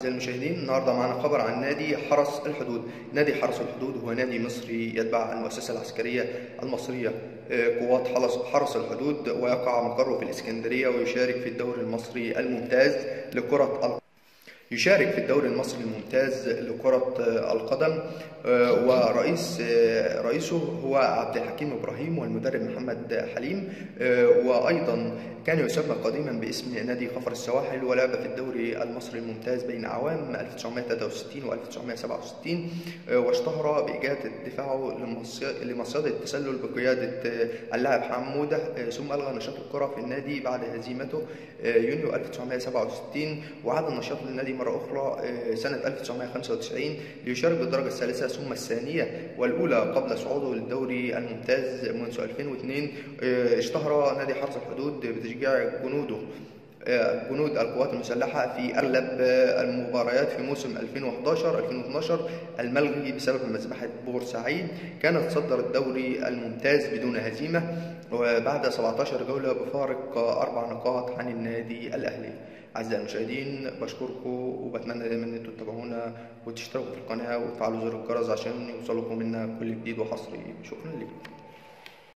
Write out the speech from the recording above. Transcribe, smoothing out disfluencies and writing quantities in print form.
أعزائي المشاهدين، النهارده معنا خبر عن نادي حرس الحدود. نادي حرس الحدود هو نادي مصري يتبع المؤسسة العسكرية المصرية قوات حرس الحدود، ويقع مقره في الإسكندرية، ويشارك في الدوري المصري الممتاز لكرة يشارك في الدوري المصري الممتاز لكرة القدم. ورئيسه هو عبد الحكيم إبراهيم، والمدرب محمد حليم. وأيضا كان يسمى قديما باسم نادي خفر السواحل، ولعب في الدوري المصري الممتاز بين أعوام 1963 و 1967. واشتهر بإجادة دفاعه لمصيدة التسلل بقيادة اللاعب حمودة، ثم ألغى نشاط الكرة في النادي بعد هزيمته يونيو 1967، وعاد النشاط للنادي مرة أخرى سنة 1995 ليشارك بالدرجة الثالثة ثم الثانية والأولى قبل صعوده للدوري الممتاز منذ 2002. اشتهر نادي حرس الحدود بتشجيع جنود القوات المسلحة في أغلب المباريات في موسم 2011-2012 الملغي بسبب مذبحة بورسعيد. كانت تصدر الدوري الممتاز بدون هزيمة، وبعد 17 جولة بفارق 4 نقاط عن النادي الأهلي. أعزائي المشاهدين، بشكركم وبتمنى دايما إن انتوا تتابعونا وتشتركوا في القناة وتفعلوا زر الجرس عشان يوصلكم منا كل جديد وحصري. شكرا لكم.